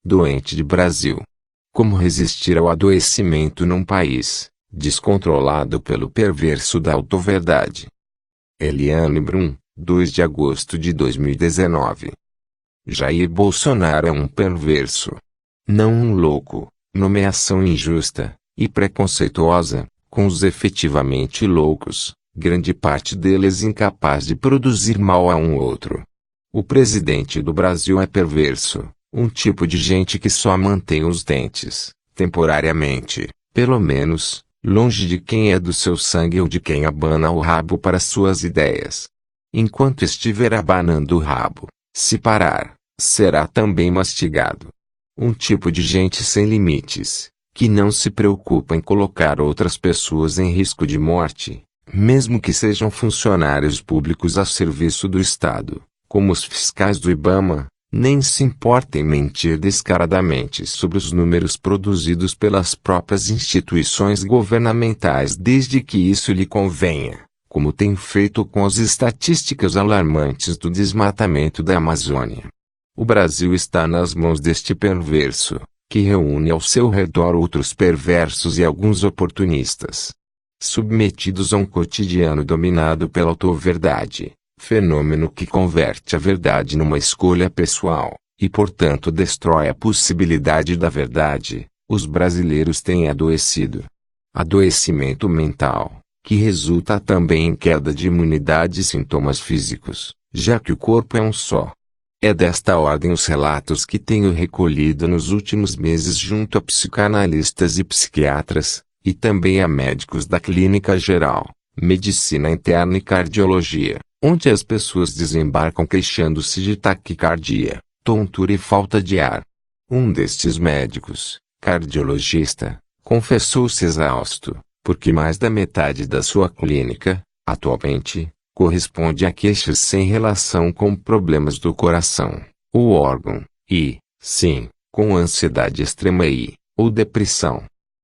doente de Brasil. Como resistir ao adoecimento num país descontrolado pelo perverso da autoverdade? Eliane Brum, 2 de agosto de 2019. Jair Bolsonaro é um perverso. Não um louco. Nomeação injusta e preconceituosa, com os efetivamente loucos, grande parte deles incapaz de produzir mal a um outro. O presidente do Brasil é perverso, um tipo de gente que só mantém os dentes, temporariamente, pelo menos, longe de quem é do seu sangue ou de quem abana o rabo para suas ideias. Enquanto estiver abanando o rabo, se parar, será também mastigado. Um tipo de gente sem limites, que não se preocupa em colocar outras pessoas em risco de morte, mesmo que sejam funcionários públicos a serviço do Estado, como os fiscais do IBAMA, nem se importa em mentir descaradamente sobre os números produzidos pelas próprias instituições governamentais desde que isso lhe convenha, como tem feito com as estatísticas alarmantes do desmatamento da Amazônia. O Brasil está nas mãos deste perverso, que reúne ao seu redor outros perversos e alguns oportunistas. Submetidos a um cotidiano dominado pela autoverdade, fenômeno que converte a verdade numa escolha pessoal, e portanto destrói a possibilidade da verdade, os brasileiros têm adoecido. Adoecimento mental, que resulta também em queda de imunidade e sintomas físicos, já que o corpo é um só. É desta ordem os relatos que tenho recolhido nos últimos meses junto a psicanalistas e psiquiatras, e também a médicos da Clínica Geral, Medicina Interna e Cardiologia, onde as pessoas desembarcam queixando-se de taquicardia, tontura e falta de ar. Um destes médicos, cardiologista, confessou-se exausto, porque mais da metade da sua clínica, atualmente, corresponde a queixas sem relação com problemas do coração, o órgão, e, sim, com ansiedade extrema ou depressão.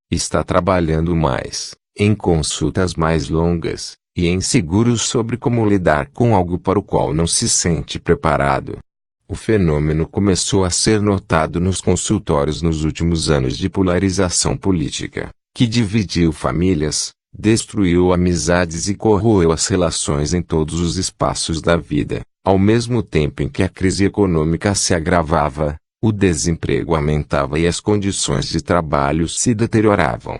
Está trabalhando mais, em consultas mais longas, e inseguros sobre como lidar com algo para o qual não se sente preparado. O fenômeno começou a ser notado nos consultórios nos últimos anos de polarização política, que dividiu famílias, destruiu amizades e corroeu as relações em todos os espaços da vida, ao mesmo tempo em que a crise econômica se agravava, o desemprego aumentava e as condições de trabalho se deterioravam.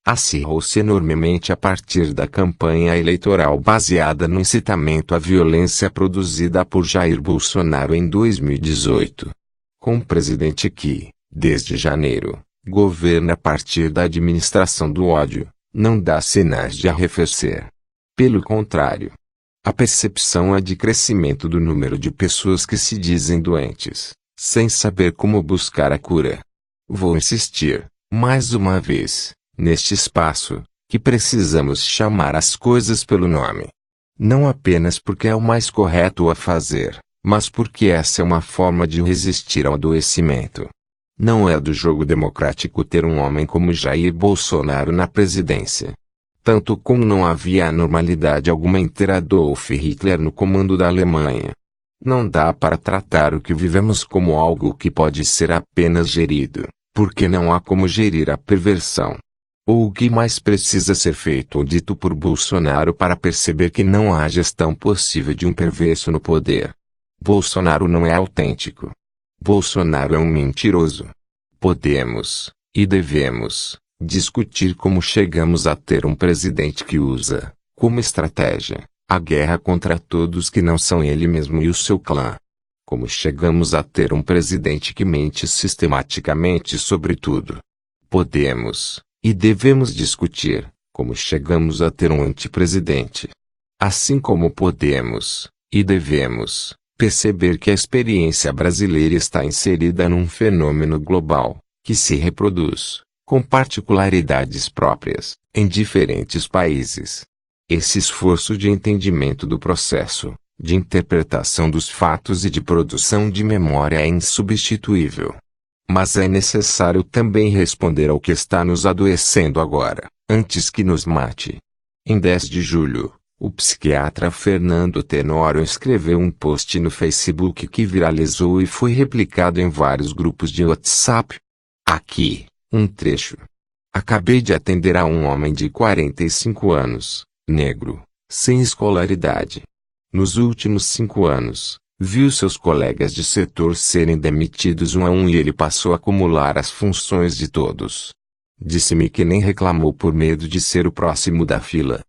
Acirrou-se enormemente a partir da campanha eleitoral baseada no incitamento à violência produzida por Jair Bolsonaro em 2018. Com um presidente que, desde janeiro, governa a partir da administração do ódio, não dá sinais de arrefecer. Pelo contrário, a percepção é de crescimento do número de pessoas que se dizem doentes, sem saber como buscar a cura. Vou insistir, mais uma vez, neste espaço, que precisamos chamar as coisas pelo nome. Não apenas porque é o mais correto a fazer, mas porque essa é uma forma de resistir ao adoecimento. Não é do jogo democrático ter um homem como Jair Bolsonaro na presidência. Tanto como não havia anormalidade alguma em ter Adolf Hitler no comando da Alemanha. Não dá para tratar o que vivemos como algo que pode ser apenas gerido, porque não há como gerir a perversão. Ou o que mais precisa ser feito ou dito por Bolsonaro para perceber que não há gestão possível de um perverso no poder. Bolsonaro não é autêntico. Bolsonaro é um mentiroso. Podemos, e devemos, discutir como chegamos a ter um presidente que usa, como estratégia, a guerra contra todos que não são ele mesmo e o seu clã. Como chegamos a ter um presidente que mente sistematicamente sobre tudo. Podemos, e devemos discutir, como chegamos a ter um antipresidente. Assim como podemos, e devemos, perceber que a experiência brasileira está inserida num fenômeno global, que se reproduz, com particularidades próprias, em diferentes países. Esse esforço de entendimento do processo, de interpretação dos fatos e de produção de memória é insubstituível. Mas é necessário também responder ao que está nos adoecendo agora, antes que nos mate. Em 10 de julho, O psiquiatra Fernando Tenório escreveu um post no Facebook que viralizou e foi replicado em vários grupos de WhatsApp. Aqui, um trecho. Acabei de atender a um homem de 45 anos, negro, sem escolaridade. Nos últimos 5 anos, viu seus colegas de setor serem demitidos um a um e ele passou a acumular as funções de todos. Disse-me que nem reclamou por medo de ser o próximo da fila.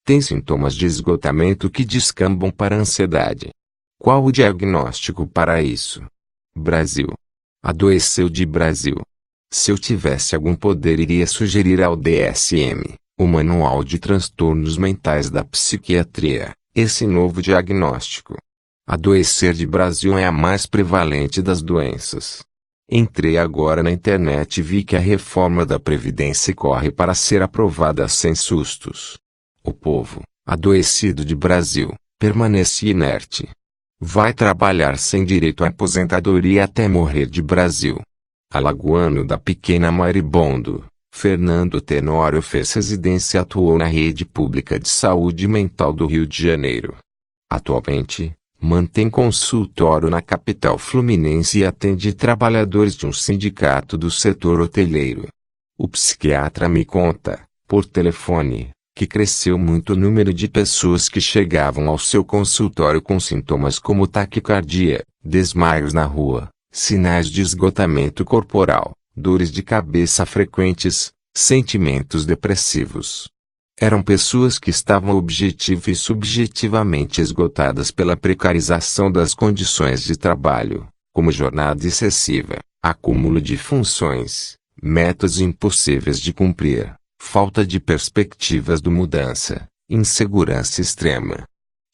Tem sintomas de esgotamento que descambam para a ansiedade. Qual o diagnóstico para isso? Brasil. Adoeceu de Brasil. Se eu tivesse algum poder, iria sugerir ao DSM, o Manual de Transtornos Mentais da Psiquiatria, esse novo diagnóstico. Adoecer de Brasil é a mais prevalente das doenças. Entrei agora na internet e vi que a reforma da Previdência corre para ser aprovada sem sustos. O povo, adoecido de Brasil, permanece inerte. Vai trabalhar sem direito à aposentadoria até morrer de Brasil. Alagoano da pequena Maribondo, Fernando Tenório fez residência e atuou na rede pública de saúde mental do Rio de Janeiro. Atualmente, mantém consultório na capital fluminense e atende trabalhadores de um sindicato do setor hoteleiro. O psiquiatra me conta, por telefone, que cresceu muito o número de pessoas que chegavam ao seu consultório com sintomas como taquicardia, desmaios na rua, sinais de esgotamento corporal, dores de cabeça frequentes, sentimentos depressivos. Eram pessoas que estavam objetiva e subjetivamente esgotadas pela precarização das condições de trabalho, como jornada excessiva, acúmulo de funções, metas impossíveis de cumprir, falta de perspectivas de mudança, insegurança extrema.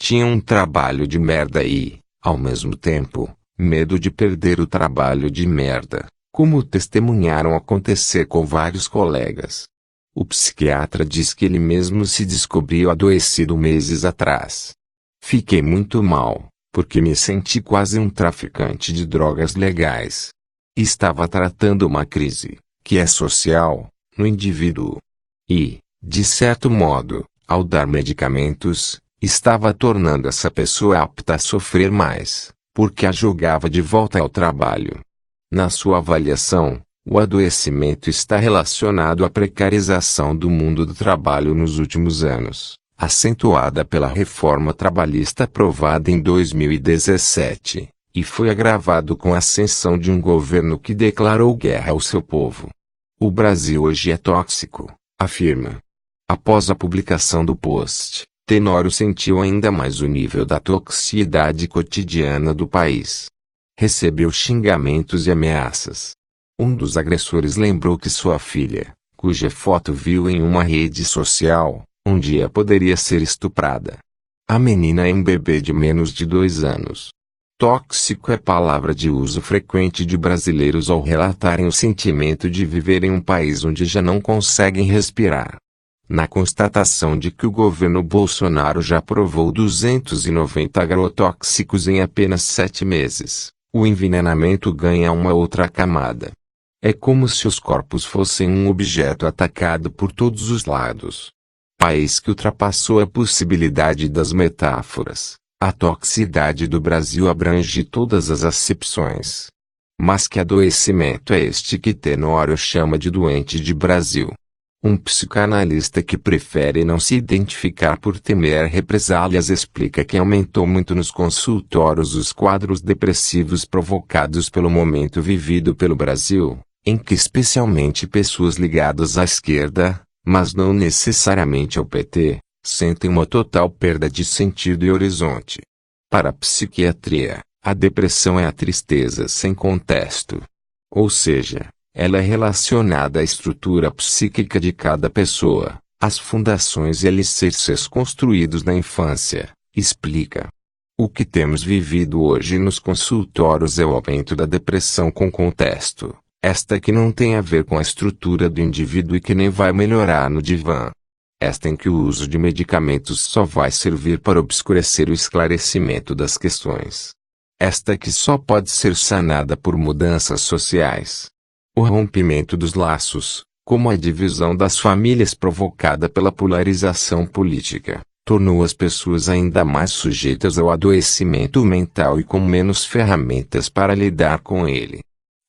Tinham um trabalho de merda e, ao mesmo tempo, medo de perder o trabalho de merda, como testemunharam acontecer com vários colegas. O psiquiatra diz que ele mesmo se descobriu adoecido meses atrás. Fiquei muito mal, porque me senti quase um traficante de drogas legais. Estava tratando uma crise, que é social, no indivíduo. E, de certo modo, ao dar medicamentos, estava tornando essa pessoa apta a sofrer mais, porque a jogava de volta ao trabalho. Na sua avaliação, o adoecimento está relacionado à precarização do mundo do trabalho nos últimos anos, acentuada pela reforma trabalhista aprovada em 2017, e foi agravado com a ascensão de um governo que declarou guerra ao seu povo. O Brasil hoje é tóxico, afirma. Após a publicação do post, Tenório sentiu ainda mais o nível da toxicidade cotidiana do país. Recebeu xingamentos e ameaças. Um dos agressores lembrou que sua filha, cuja foto viu em uma rede social, um dia poderia ser estuprada. A menina é um bebê de menos de 2 anos. Tóxico é palavra de uso frequente de brasileiros ao relatarem o sentimento de viver em um país onde já não conseguem respirar. Na constatação de que o governo Bolsonaro já aprovou 290 agrotóxicos em apenas 7 meses, o envenenamento ganha uma outra camada. É como se os corpos fossem um objeto atacado por todos os lados. País que ultrapassou a possibilidade das metáforas. A toxicidade do Brasil abrange todas as acepções. Mas que adoecimento é este que Tenório chama de doente de Brasil? Um psicanalista que prefere não se identificar por temer represálias explica que aumentou muito nos consultórios os quadros depressivos provocados pelo momento vivido pelo Brasil, em que especialmente pessoas ligadas à esquerda, mas não necessariamente ao PT, sentem uma total perda de sentido e horizonte. Para a psiquiatria, a depressão é a tristeza sem contexto. Ou seja, ela é relacionada à estrutura psíquica de cada pessoa, às fundações e alicerces construídos na infância, explica. O que temos vivido hoje nos consultórios é o aumento da depressão com contexto, esta que não tem a ver com a estrutura do indivíduo e que nem vai melhorar no divã. Esta em que o uso de medicamentos só vai servir para obscurecer o esclarecimento das questões. Esta que só pode ser sanada por mudanças sociais. O rompimento dos laços, como a divisão das famílias provocada pela polarização política, tornou as pessoas ainda mais sujeitas ao adoecimento mental e com menos ferramentas para lidar com ele.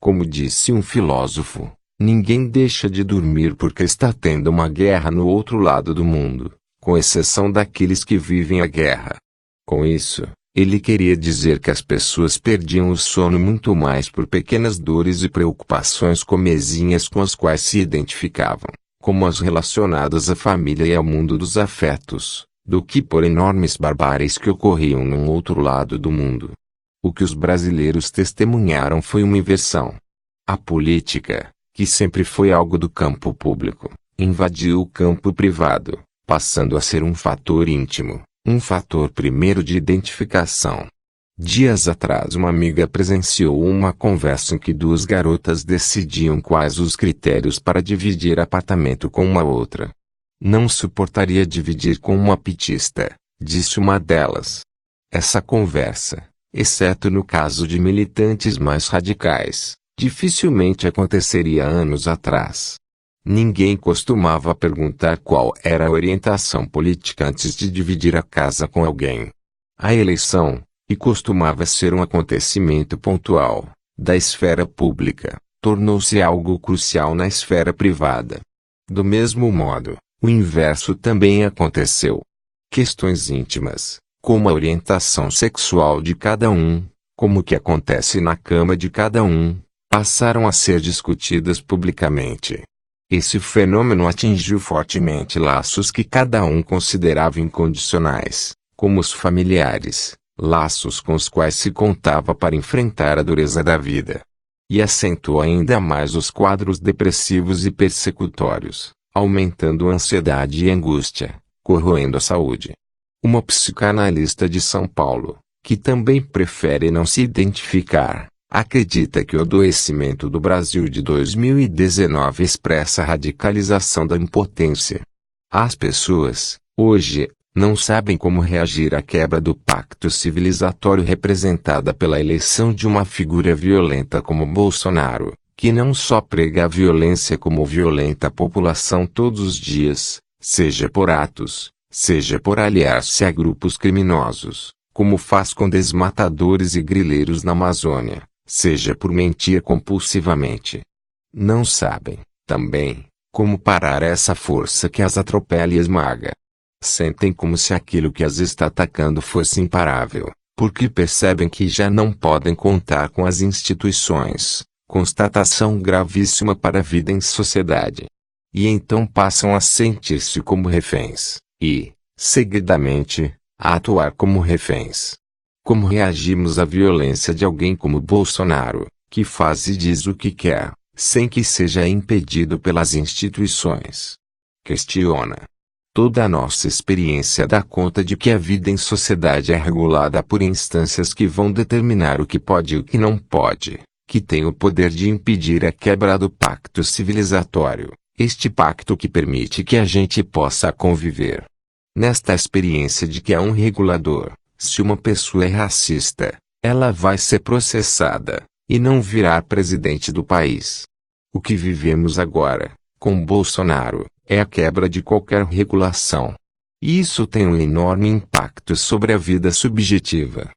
Como disse um filósofo, ninguém deixa de dormir porque está tendo uma guerra no outro lado do mundo, com exceção daqueles que vivem a guerra. Com isso, ele queria dizer que as pessoas perdiam o sono muito mais por pequenas dores e preocupações comezinhas com as quais se identificavam, como as relacionadas à família e ao mundo dos afetos, do que por enormes barbáries que ocorriam num outro lado do mundo. O que os brasileiros testemunharam foi uma inversão. A política, que sempre foi algo do campo público, invadiu o campo privado, passando a ser um fator íntimo, um fator primeiro de identificação. Dias atrás uma amiga presenciou uma conversa em que duas garotas decidiam quais os critérios para dividir apartamento com uma outra. Não suportaria dividir com uma petista, disse uma delas. Essa conversa, exceto no caso de militantes mais radicais, dificilmente aconteceria anos atrás. Ninguém costumava perguntar qual era a orientação política antes de dividir a casa com alguém. A eleição, que costumava ser um acontecimento pontual, da esfera pública, tornou-se algo crucial na esfera privada. Do mesmo modo, o inverso também aconteceu. Questões íntimas, como a orientação sexual de cada um, como o que acontece na cama de cada um, passaram a ser discutidas publicamente. Esse fenômeno atingiu fortemente laços que cada um considerava incondicionais, como os familiares, laços com os quais se contava para enfrentar a dureza da vida. E acentuou ainda mais os quadros depressivos e persecutórios, aumentando a ansiedade e angústia, corroendo a saúde. Uma psicanalista de São Paulo, que também prefere não se identificar, acredita que o adoecimento do Brasil de 2019 expressa a radicalização da impotência. As pessoas, hoje, não sabem como reagir à quebra do pacto civilizatório representada pela eleição de uma figura violenta como Bolsonaro, que não só prega a violência como violenta a população todos os dias, seja por atos, seja por aliar-se a grupos criminosos, como faz com desmatadores e grileiros na Amazônia, seja por mentir compulsivamente. Não sabem, também, como parar essa força que as atropela e esmaga. Sentem como se aquilo que as está atacando fosse imparável, porque percebem que já não podem contar com as instituições, constatação gravíssima para a vida em sociedade. E então passam a sentir-se como reféns, e, seguidamente, a atuar como reféns. Como reagimos à violência de alguém como Bolsonaro, que faz e diz o que quer, sem que seja impedido pelas instituições? Questiona. Toda a nossa experiência dá conta de que a vida em sociedade é regulada por instâncias que vão determinar o que pode e o que não pode, que tem o poder de impedir a quebra do pacto civilizatório, este pacto que permite que a gente possa conviver. Nesta experiência de que há um regulador, se uma pessoa é racista, ela vai ser processada, e não virar presidente do país. O que vivemos agora, com Bolsonaro, é a quebra de qualquer regulação. E isso tem um enorme impacto sobre a vida subjetiva.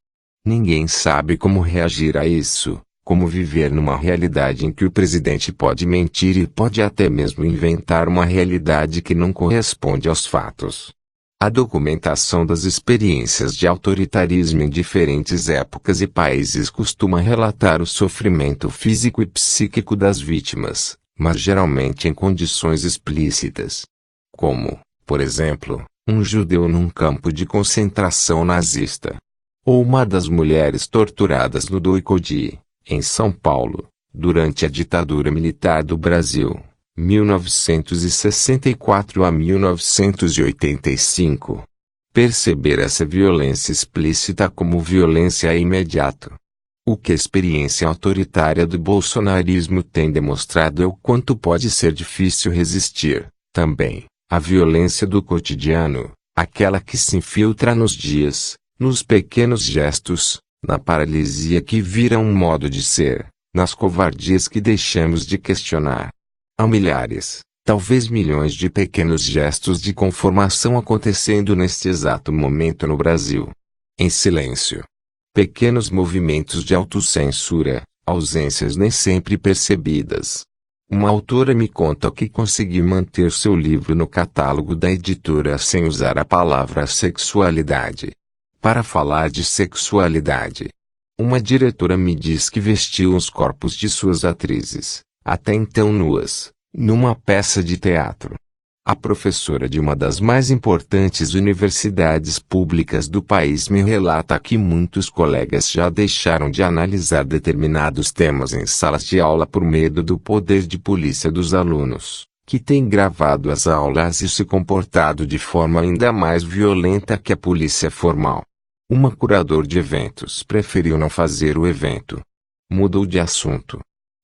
Ninguém sabe como reagir a isso, como viver numa realidade em que o presidente pode mentir e pode até mesmo inventar uma realidade que não corresponde aos fatos. A documentação das experiências de autoritarismo em diferentes épocas e países costuma relatar o sofrimento físico e psíquico das vítimas, mas geralmente em condições explícitas. Como, por exemplo, um judeu num campo de concentração nazista. Ou uma das mulheres torturadas no Doikodi, em São Paulo, durante a ditadura militar do Brasil, 1964 a 1985. Perceber essa violência explícita como violência é imediato. O que a experiência autoritária do bolsonarismo tem demonstrado é o quanto pode ser difícil resistir, também, à violência do cotidiano, aquela que se infiltra nos dias, nos pequenos gestos, na paralisia que vira um modo de ser, nas covardias que deixamos de questionar. Há milhares, Talvez milhões de pequenos gestos de conformação acontecendo neste exato momento no Brasil. Em silêncio. Pequenos movimentos de autocensura, ausências nem sempre percebidas. Uma autora me conta que conseguiu manter seu livro no catálogo da editora sem usar a palavra sexualidade. Para falar de sexualidade. Uma diretora me diz que vestiu os corpos de suas atrizes, até então nuas, numa peça de teatro. A professora de uma das mais importantes universidades públicas do país me relata que muitos colegas já deixaram de analisar determinados temas em salas de aula por medo do poder de polícia dos alunos, que têm gravado as aulas e se comportado de forma ainda mais violenta que a polícia formal. Uma curador de eventos preferiu não fazer o evento. Mudou de assunto.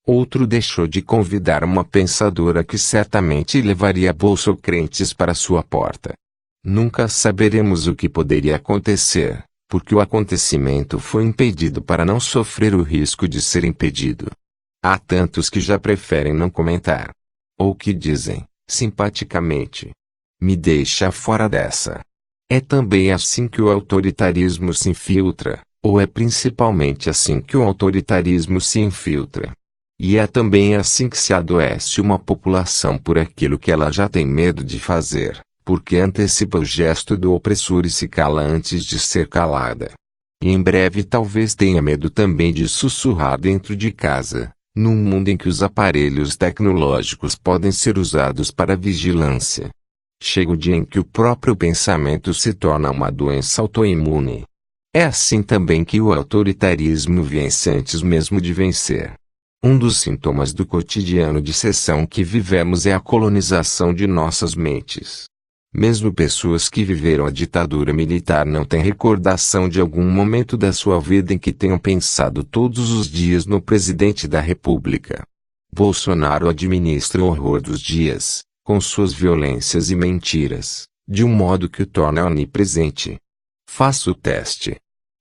Outro deixou de convidar uma pensadora que certamente levaria bolsocrentes para sua porta. Nunca saberemos o que poderia acontecer, porque o acontecimento foi impedido para não sofrer o risco de ser impedido. Há tantos que já preferem não comentar. Ou que dizem, simpaticamente, me deixa fora dessa. É também assim que o autoritarismo se infiltra, ou é principalmente assim que o autoritarismo se infiltra. E é também assim que se adoece uma população por aquilo que ela já tem medo de fazer, porque antecipa o gesto do opressor e se cala antes de ser calada. E em breve talvez tenha medo também de sussurrar dentro de casa, num mundo em que os aparelhos tecnológicos podem ser usados para vigilância. Chega o dia em que o próprio pensamento se torna uma doença autoimune. É assim também que o autoritarismo vence antes mesmo de vencer. Um dos sintomas do cotidiano de seção que vivemos é a colonização de nossas mentes. Mesmo pessoas que viveram a ditadura militar não têm recordação de algum momento da sua vida em que tenham pensado todos os dias no presidente da República. Bolsonaro administra o horror dos dias, com suas violências e mentiras, de um modo que o torna onipresente. Faça o teste.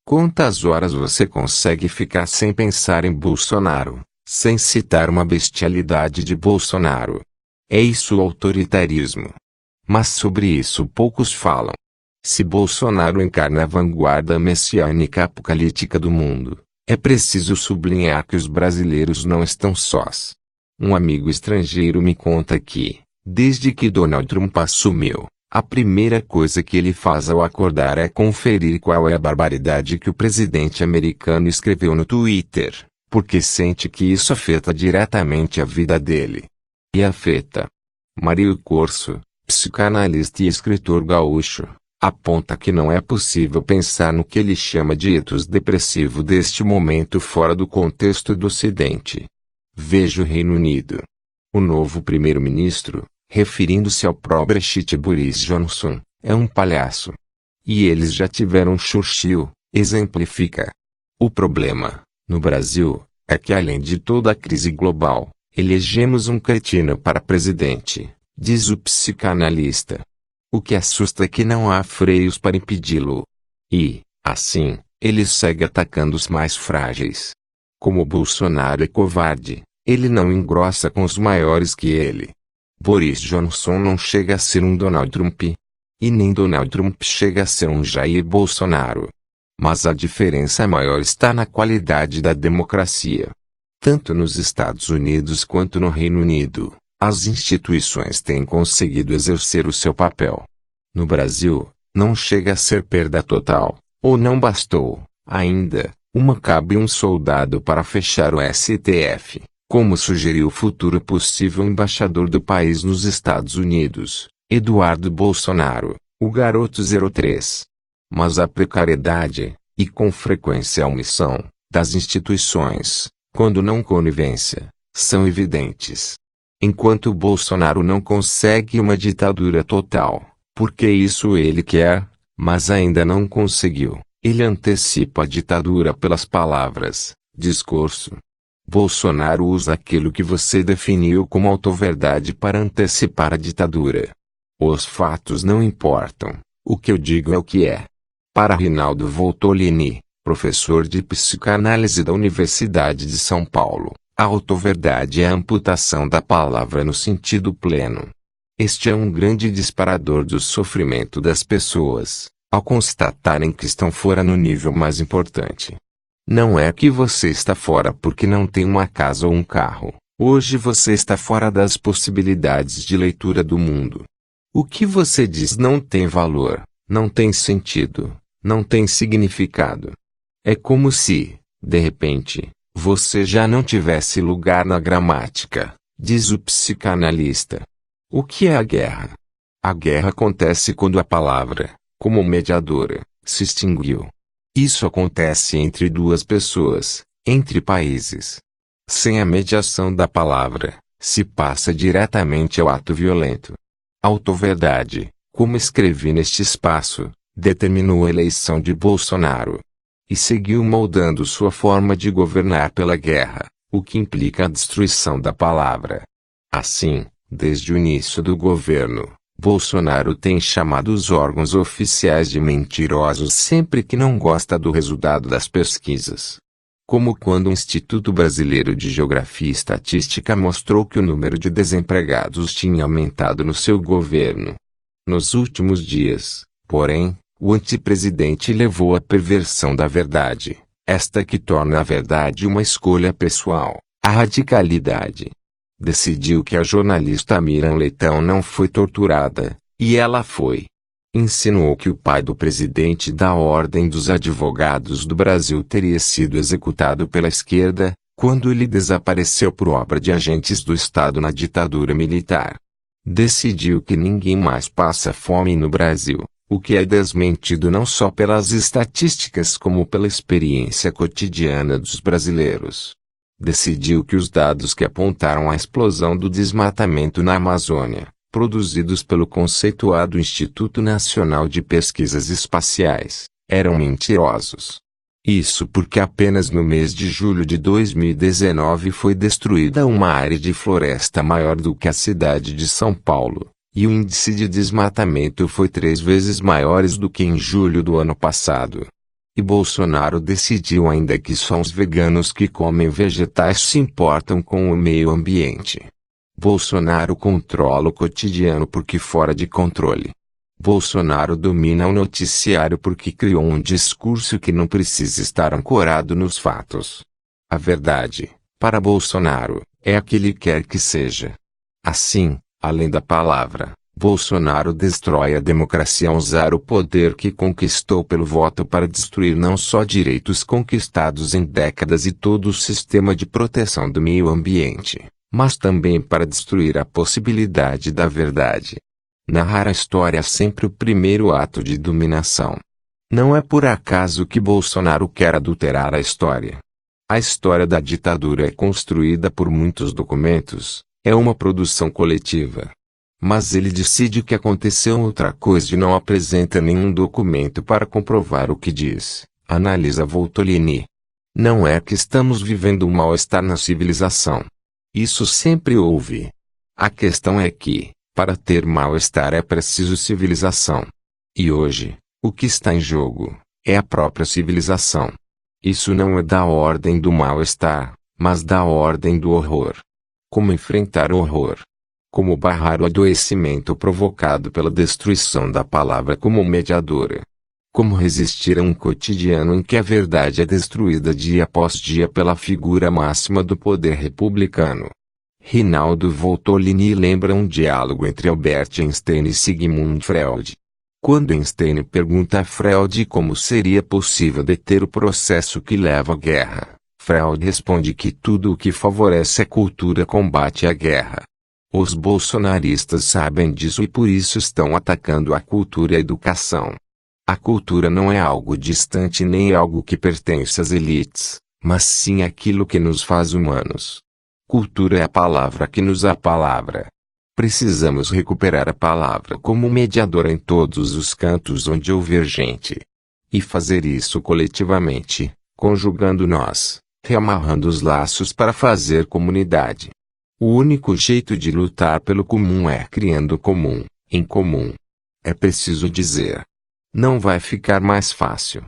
Quantas horas você consegue ficar sem pensar em Bolsonaro? Sem citar uma bestialidade de Bolsonaro? É isso o autoritarismo. Mas sobre isso poucos falam. Se Bolsonaro encarna a vanguarda messiânica apocalíptica do mundo, é preciso sublinhar que os brasileiros não estão sós. Um amigo estrangeiro me conta que, desde que Donald Trump assumiu, a primeira coisa que ele faz ao acordar é conferir qual é a barbaridade que o presidente americano escreveu no Twitter. Porque sente que isso afeta diretamente a vida dele. E afeta. Mario Corso, psicanalista e escritor gaúcho, aponta que não é possível pensar no que ele chama de ethos depressivo deste momento fora do contexto do Ocidente. Veja o Reino Unido. O novo primeiro-ministro, referindo-se ao pró-Brexit Boris Johnson, é um palhaço. E eles já tiveram Churchill, exemplifica. O problema, no Brasil, é que além de toda a crise global, elegemos um cretino para presidente, diz o psicanalista. O que assusta é que não há freios para impedi-lo. E, assim, ele segue atacando os mais frágeis. Como Bolsonaro é covarde, ele não engrossa com os maiores que ele. Boris Johnson não chega a ser um Donald Trump. E nem Donald Trump chega a ser um Jair Bolsonaro. Mas a diferença maior está na qualidade da democracia. Tanto nos Estados Unidos quanto no Reino Unido, as instituições têm conseguido exercer o seu papel. No Brasil, não chega a ser perda total, ou não bastou, ainda, uma cabo e um soldado para fechar o STF, como sugeriu o futuro possível embaixador do país nos Estados Unidos, Eduardo Bolsonaro, o garoto 03. Mas a precariedade, e com frequência a omissão, das instituições, quando não conivência, são evidentes. Enquanto Bolsonaro não consegue uma ditadura total, porque isso ele quer, mas ainda não conseguiu, ele antecipa a ditadura pelas palavras, discurso. Bolsonaro usa aquilo que você definiu como autoverdade para antecipar a ditadura. Os fatos não importam, o que eu digo é o que é. Para Rinaldo Voltolini, professor de psicanálise da Universidade de São Paulo, A autoverdade é a amputação da palavra no sentido pleno. Este é um grande disparador do sofrimento das pessoas, ao constatarem que estão fora no nível mais importante. Não é que você está fora porque não tem uma casa ou um carro. Hoje você está fora das possibilidades de leitura do mundo. O que você diz não tem valor, não tem sentido, não tem significado. É como se, de repente, você já não tivesse lugar na gramática, diz o psicanalista. O que é a guerra? A guerra acontece quando a palavra, como mediadora, se extinguiu. Isso acontece entre duas pessoas, entre países. Sem a mediação da palavra, se passa diretamente ao ato violento. A autoverdade, como escrevi neste espaço, determinou a eleição de Bolsonaro. E seguiu moldando sua forma de governar pela guerra, o que implica a destruição da palavra. Assim, desde o início do governo, Bolsonaro tem chamado os órgãos oficiais de mentirosos sempre que não gosta do resultado das pesquisas. Como quando o Instituto Brasileiro de Geografia e Estatística mostrou que o número de desempregados tinha aumentado no seu governo. Nos últimos dias, porém, o antipresidente levou à perversão da verdade, esta que torna a verdade uma escolha pessoal, a radicalidade. Decidiu que a jornalista Miriam Leitão não foi torturada, e ela foi. Insinuou que o pai do presidente da Ordem dos Advogados do Brasil teria sido executado pela esquerda, quando ele desapareceu por obra de agentes do Estado na ditadura militar. Decidiu que ninguém mais passa fome no Brasil, o que é desmentido não só pelas estatísticas como pela experiência cotidiana dos brasileiros. Decidiu que os dados que apontaram a explosão do desmatamento na Amazônia, produzidos pelo conceituado Instituto Nacional de Pesquisas Espaciais, eram mentirosos. Isso porque apenas no mês de julho de 2019 foi destruída uma área de floresta maior do que a cidade de São Paulo, e o índice de desmatamento foi 3 vezes maior do que em julho do ano passado. E Bolsonaro decidiu ainda que só os veganos que comem vegetais se importam com o meio ambiente. Bolsonaro controla o cotidiano porque fora de controle. Bolsonaro domina o noticiário porque criou um discurso que não precisa estar ancorado nos fatos. A verdade, para Bolsonaro, é a que ele quer que seja. Assim, além da palavra, Bolsonaro destrói a democracia ao usar o poder que conquistou pelo voto para destruir não só direitos conquistados em décadas e todo o sistema de proteção do meio ambiente, mas também para destruir a possibilidade da verdade. Narrar a história é sempre o primeiro ato de dominação. Não é por acaso que Bolsonaro quer adulterar a história. A história da ditadura é construída por muitos documentos, é uma produção coletiva. Mas ele decide que aconteceu outra coisa e não apresenta nenhum documento para comprovar o que diz, analisa Voltolini. Não é que estamos vivendo um mal-estar na civilização. Isso sempre houve. A questão é que, para ter mal-estar é preciso civilização. E hoje, o que está em jogo, é a própria civilização. Isso não é da ordem do mal-estar, mas da ordem do horror. Como enfrentar o horror? Como barrar o adoecimento provocado pela destruição da palavra como mediadora? Como resistir a um cotidiano em que a verdade é destruída dia após dia pela figura máxima do poder republicano? Rinaldo Voltolini lembra um diálogo entre Albert Einstein e Sigmund Freud. Quando Einstein pergunta a Freud como seria possível deter o processo que leva à guerra, Freud responde que tudo o que favorece a cultura combate a guerra. Os bolsonaristas sabem disso e por isso estão atacando a cultura e a educação. A cultura não é algo distante nem algo que pertence às elites, mas sim aquilo que nos faz humanos. Cultura é a palavra que nos apalavra. Precisamos recuperar a palavra como mediadora em todos os cantos onde houver gente. E fazer isso coletivamente, conjugando nós, reamarrando os laços para fazer comunidade. O único jeito de lutar pelo comum é criando comum, em comum. É preciso dizer. Não vai ficar mais fácil.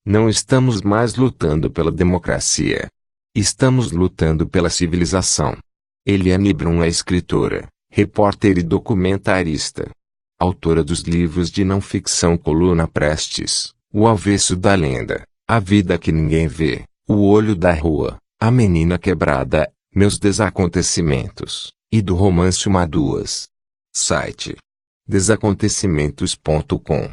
Não estamos mais lutando pela democracia. Estamos lutando pela civilização. Eliane Brum é escritora, repórter e documentarista. Autora dos livros de não-ficção Coluna Prestes, O Avesso da Lenda, A Vida que Ninguém Vê, O Olho da Rua, A Menina Quebrada, Meus Desacontecimentos, e do romance Uma Duas. Site: desacontecimentos.com